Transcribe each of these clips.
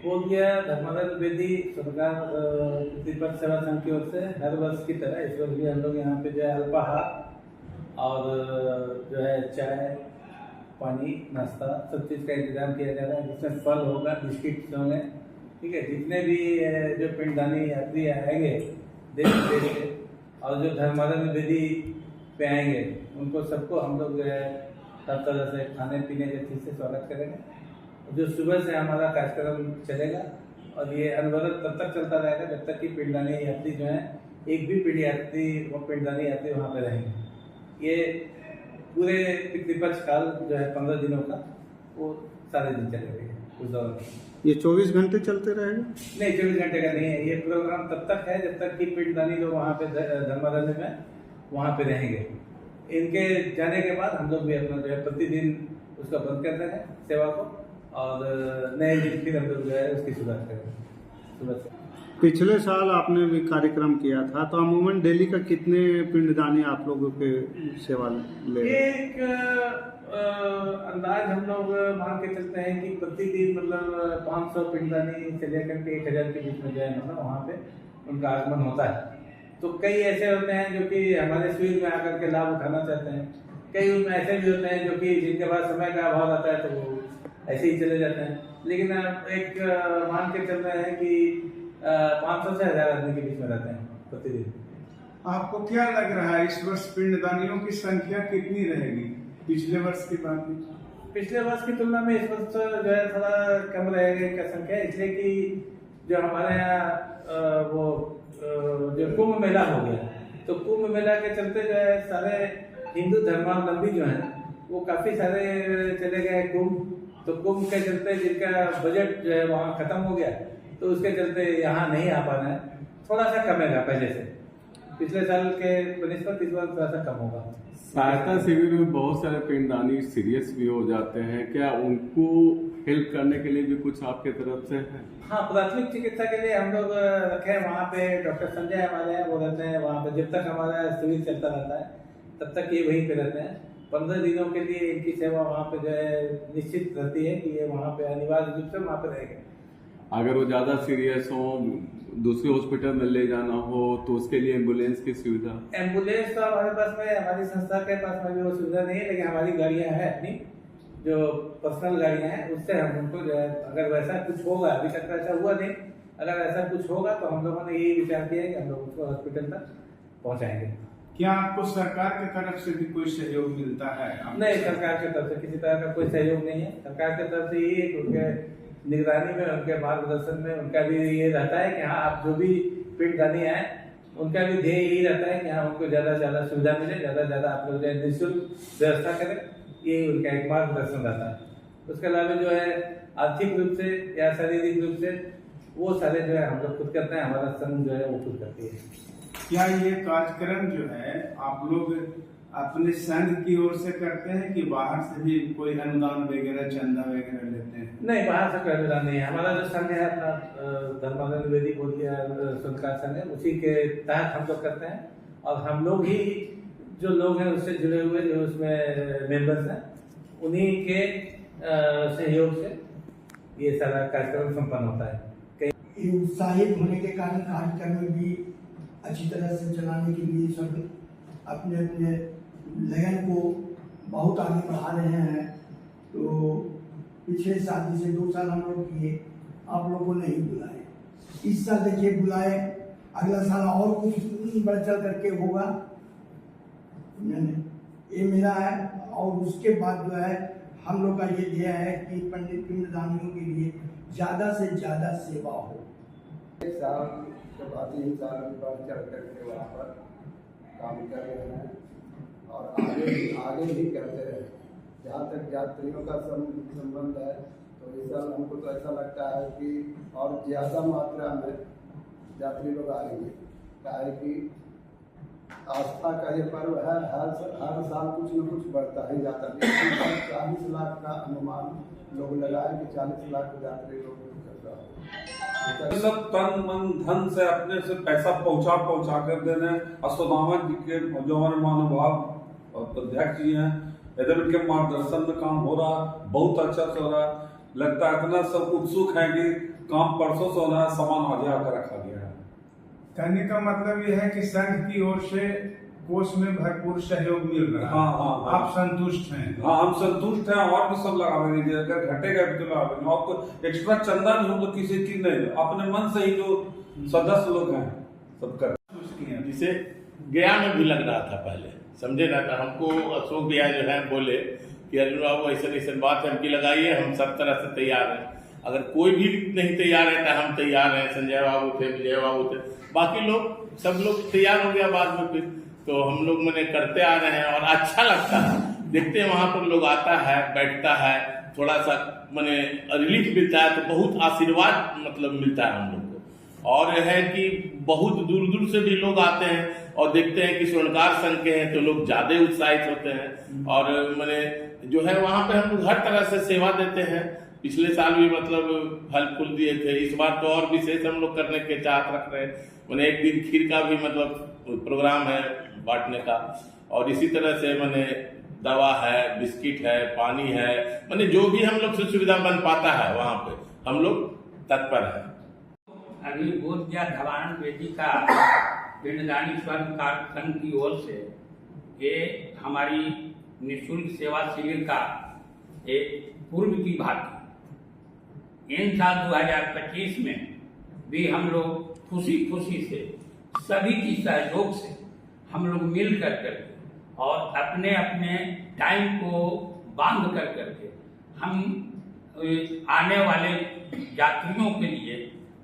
बोल दिया धर्मानंद द्विवेदी सरकार प्रतिपक्ष सेवा संघ की ओर से हर वर्ष की तरह इस वर्ष भी हम लोग यहाँ पे जो है अल्पाहार और जो है चाय पानी नाश्ता सब चीज़ का इंतजाम किया जा रहा है, जिसमें फल होगा, बिस्किट होंगे, ठीक है। जितने भी जो पिंडदानी यात्री आएंगे देश विदेश से और जो धर्मानंद द्विवेदी पे आएंगे उनको सबको हम लोग जो है सब तरह से खाने पीने के चीज़ से स्वागत करेंगे। जो सुबह से हमारा कार्यक्रम चलेगा और ये अनवरत तब तक चलता रहेगा जब तक कि पिंडदानी यात्री जो है एक भी पिंडदानी यात्री वहाँ पे रहेंगे। ये पूरे पितृपक्ष काल जो है 15 दिनों का वो सारे दिन चलेगा उस दौरान। ये 24 घंटे चलते रहेगा? नहीं, 24 घंटे का नहीं है। ये प्रोग्राम तब तक है जब तक कि पिंडदानी लोग वहाँ पे धर्मारण्य में वहाँ पे रहेंगे। इनके जाने के बाद हम लोग भी अपना जो है प्रतिदिन उसका बंद कर देंगे सेवा को और नए दिन फिर हम लोग जो है उसकी शुरुआत करेंगे सुबह से। पिछले साल आपने भी कार्यक्रम किया था, तो अमूमन डेली का कितने पिंडदानी आप लोगों के सेवा ले? एक अंदाज हम लोग मान के चलते हैं कि प्रतिदिन मतलब 500 पिंडदानी से लेकर के 1000 के बीच में जो है मतलब वहाँ पे उनका आगमन होता है। तो कई ऐसे होते हैं जो कि हमारे शिविर में आकर के लाभ उठाना चाहते हैं, कई उनमें ऐसे भी होते हैं जो कि जिनके पास समय का अभाव आता है तो वो ऐसे ही चले जाते हैं। लेकिन एक मान के चल रहे हैं कि 500 से 1000 आदमी के बीच में रहते हैं प्रतिदिन। आपको क्या लग रहा है इस वर्ष पिंडदानियों की संख्या कितनी रहेगी पिछले वर्ष की बात? पिछले वर्ष की तुलना में इस वर्ष जो है थोड़ा कम रहेगा इनका संख्या, इसलिए कि जो हमारे यहाँ वो जो कुंभ मेला हो गया, तो कुंभ मेला के चलते जो है सारे हिंदू धर्मावलंबी जो है वो काफी सारे चले गए कुंभ। तो कुंभ के चलते जिनका बजट जो है वहाँ खत्म हो गया तो उसके चलते यहाँ नहीं आ पाना है, थोड़ा सा कमेगा पहले से। पिछले साल के बनिस्बत इस बार थोड़ा सा कम होगा। सहायता शिविर में बहुत सारे पिंडदानी सीरियस भी हो जाते हैं, क्या उनको हेल्प करने के लिए भी कुछ आपके तरफ से है? हाँ, प्राथमिक चिकित्सा के लिए हम लोग रखे हैं वहाँ पे डॉक्टर संजय हमारे हैं, वो रहते हैं वहाँ पे। जब तक हमारा शिविर चलता रहता है तब तक ये वहीं पे रहते हैं। 15 दिनों के लिए इनकी सेवा वहाँ पे जो है निश्चित रहती है कि ये वहाँ पे अनिवार्य रूप से वहाँ पे रहेंगे। अगर वो ज्यादा सीरियस हो, दूसरे हॉस्पिटल में ले जाना हो तो उसके लिए एम्बुलेंस की सुविधा? एम्बुलेंस तो हमारे पास में, हमारी संस्था के पास में भी वो सुविधा नहीं है, लेकिन हमारी गाड़ियाँ हैं अपनी, जो पर्सनल गाड़ियाँ हैं, उससे हम उनको जो है अगर वैसा कुछ होगा, अभी तक ऐसा हुआ नहीं, अगर ऐसा कुछ होगा तो हम लोगों ने यही विचार किया है कि हम लोग उसको हॉस्पिटल तक पहुँचाएंगे। क्या आपको सरकार की तरफ से भी कोई सहयोग मिलता है? नहीं, सरकार की तरफ से किसी तरह का कोई सहयोग नहीं है। सरकार की तरफ से ये उनके निगरानी में, उनके मार्गदर्शन में उनका भी ये रहता है कि हाँ आप जो भी पिंडदानी आए उनका भी ध्येय यही रहता है कि हाँ उनको ज्यादा से ज्यादा सुविधा मिले, ज्यादा से ज्यादा आप लोग निःशुल्क व्यवस्था करें, ये उनका एक मार्गदर्शन रहता है। उसके अलावा जो है आर्थिक रूप से या शारीरिक रूप से वो सारे जो है हम लोग खुद करते हैं, हमारा संघ जो है वो खुद करती है। क्या ये कार्यक्रम जो है आप लोग अपने संघ की ओर से करते हैं कि बाहर से भी कोई अनुदान वगैरह चंदा वगैरह लेते हैं? नहीं, बाहर से कोई अनुदान नहीं है। हमारा जो संघ है अपना धर्मानंद द्विवेदी बोलिए संस्कार संघ है, उसी के तहत हम लोग करते हैं और हम लोग ही जो लोग हैं उससे जुड़े हुए जो उसमें मेंबर्स हैं उन्हीं के सहयोग से ये सारा कार्यक्रम संपन्न होता है। उत्साहित होने के कारण कार्यक्रम में भी अच्छी तरह से चलाने के लिए सब अपने अपने लगन को बहुत आगे बढ़ा रहे हैं। तो पिछले साल जैसे 2 साल हम लोग किए, आप लोगों को नहीं बुलाए, इस साल देखिए बुलाए, अगला साल और कुछ बढ़ चल करके होगा, ये मेरा है। और उसके बाद जो है हम लोग का ये ध्येय है कि पंडित पिंडदानियों के लिए ज़्यादा से ज़्यादा सेवा हो। जब 3 साल बढ़ चढ़ करके वहाँ पर काम कर रहे हैं और आगे भी करते रहे। जहाँ तक यात्रियों का संबंध है तो इस साल हमको तो ऐसा लगता है कि और ज़्यादा मात्रा में यात्री लोग आएंगे, काहे कि आस्था का ये पर्व है, हर साल कुछ न कुछ बढ़ता ही जाता है। 40 लाख का अनुमान लोग लगाए कि 40 लाख यात्री लोग सब तन मन धन से अपने से पैसा पहुंचा कर दे रहे हैं। अश्वत्थामा जी के जो हमारे महानुभाव और अध्यक्ष जी हैं, इधर उनके मार्गदर्शन में काम हो रहा, बहुत अच्छा से हो रहा। लगता है इतना सब उत्सुक है कि काम परसों से होना है, सामान आगे आकर रखा गया है। कहने का मतलब यह है कि संघ की ओर से कोष में भरपूर सहयोग मिल रहा है। हाँ। आप संतुष्ट हैं? हाँ, हम संतुष्ट हैं और भी सब लगावेंगे, अगर घटेगा भी तो लगावेंगे, और कोई एक्स्ट्रा चंदा भी हो तो किसी की नहीं, अपने मन से ही जो सदस्य लोग हैं सब कर। जिसे गया में भी लग रहा था पहले, समझे ना, था हमको अशोक भैया जो है बोले कि अर्जुन बाबू ऐसा बात है हमकी लगाइए, हम सब तरह से तैयार हैं, अगर कोई भी नहीं तैयार है तो हम तैयार हैं। संजय बाबू थे, विजय बाबू थे, बाकी लोग सब लोग तैयार हो गया बाद में। फिर तो हम लोग मैंने करते आ रहे हैं और अच्छा लगता है, देखते हैं वहाँ पर लोग आता है, बैठता है, थोड़ा सा मैंने रिलीफ मिलता है, तो बहुत आशीर्वाद मतलब मिलता है हम लोग को। और यह है कि बहुत दूर दूर से भी लोग आते हैं और देखते हैं कि स्वर्णकार संघ के हैं, तो लोग ज्यादा उत्साहित होते हैं। और मैंने जो है वहाँ पे हम लोग हर तरह से सेवा देते हैं। पिछले साल भी मतलब फल फूल दिए थे, इस बार तो और विशेष हम लोग करने के चाहत रख रहे हैं। मैंने एक दिन खीर का भी मतलब प्रोग्राम है बांटने का, और इसी तरह से मैंने दवा है, बिस्किट है, पानी है, मैंने जो भी हम लोग से सुविधा बन पाता है वहाँ पे हम लोग तत्पर है। अभी बोध गया धवानंद बेदी का पिंडदानी स्वर्णकार संघ की ओर से ये हमारी निःशुल्क सेवा शिविर का एक पूर्व की भांति इन साल 2025 में भी हम लोग खुशी खुशी से सभी की सहयोग से हम लोग मिल कर करके और अपने अपने टाइम को बांध कर करके हम आने वाले यात्रियों के लिए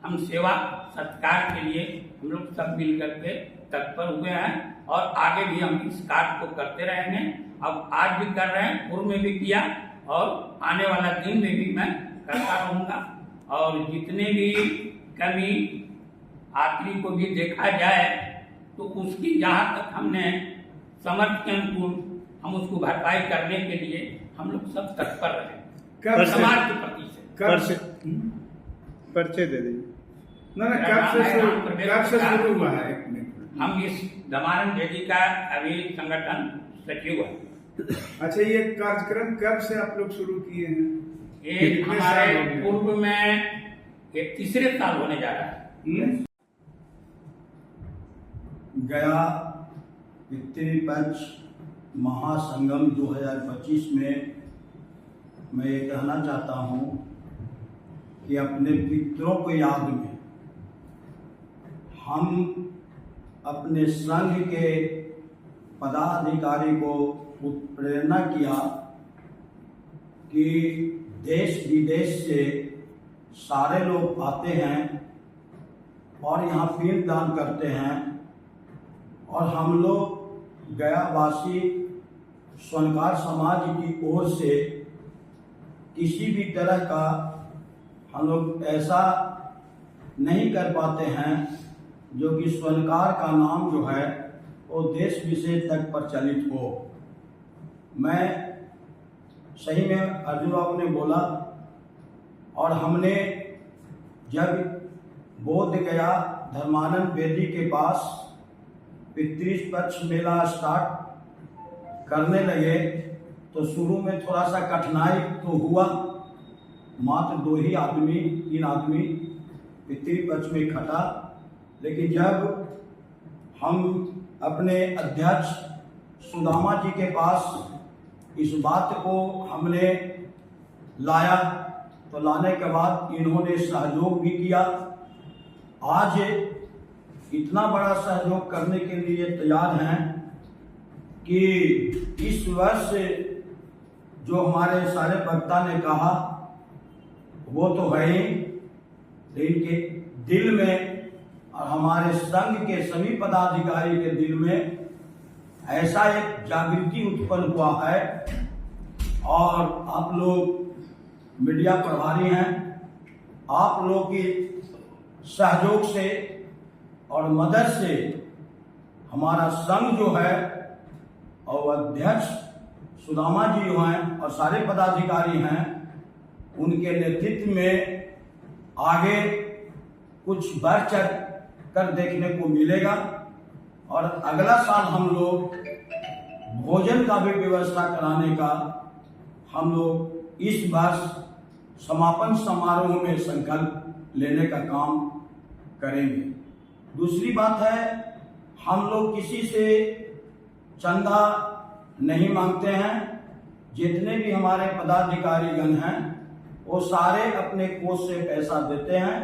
हम सेवा सत्कार के लिए हम लोग सब मिल करके तत्पर हुए हैं और आगे भी हम इस कार्य को करते रहेंगे। अब आज भी कर रहे हैं, पूर्व में भी किया और आने वाला दिन में भी मैं करता रहूंगा। और जितने भी कमी यात्री को भी देखा जाए तो उसकी जहाँ तक हमने समर्थ के अनुकूल हम उसको भरपाई करने के लिए हम लोग सब तत्पर रहे समाज के प्रति से। पर्चे दे दीजिए। कब से शुरू हुआ है? हम इस धवानंद बेदी का अभी संगठन सचिव है। अच्छा, ये कार्यक्रम कब से आप लोग शुरू किए हैं? ये हमारे पूर्व में ये तीसरे साल होने जा रहा है। गया पितृपक्ष महासंगम 2025 में मैं ये कहना चाहता हूँ कि अपने पितरों को याद में हम अपने संघ के पदाधिकारी को प्रेरणा किया कि देश विदेश से सारे लोग आते हैं और यहाँ पिंड दान करते हैं, और हम लोग गयावासी स्वर्णकार समाज की ओर से किसी भी तरह का हम लोग ऐसा नहीं कर पाते हैं जो कि स्वर्णकार का नाम जो है वो देश विदेश तक प्रचलित हो। मैं सही में अर्जुन बाबू ने बोला, और हमने जब बोध गया धर्मानंद बेदी के पास पितृपक्ष मेला स्टार्ट करने लगे तो शुरू में थोड़ा सा कठिनाई तो हुआ, मात्र 3 आदमी पितृपक्ष में खटा। लेकिन जब हम अपने अध्यक्ष सुदामा जी के पास इस बात को हमने लाया तो लाने के बाद इन्होंने सहयोग भी किया। आज इतना बड़ा सहयोग करने के लिए तैयार हैं कि इस वर्ष जो हमारे सारे वक्ता ने कहा वो तो है ही, इनके दिल में और हमारे संघ के सभी पदाधिकारी के दिल में ऐसा एक जागृति उत्पन्न हुआ है। और आप लोग मीडिया प्रभारी हैं, आप लोग के सहयोग से और मदद से हमारा संघ जो है और अध्यक्ष सुदामा जी जो हैं और सारे पदाधिकारी हैं, उनके नेतृत्व में आगे कुछ बढ़ चढ़ कर देखने को मिलेगा। और अगला साल हम लोग भोजन का भी व्यवस्था कराने का हम लोग इस वर्ष समापन समारोह में संकल्प लेने का काम करेंगे। दूसरी बात है, हम लोग किसी से चंदा नहीं मांगते हैं। जितने भी हमारे पदाधिकारीगण हैं वो सारे अपने कोष से पैसा देते हैं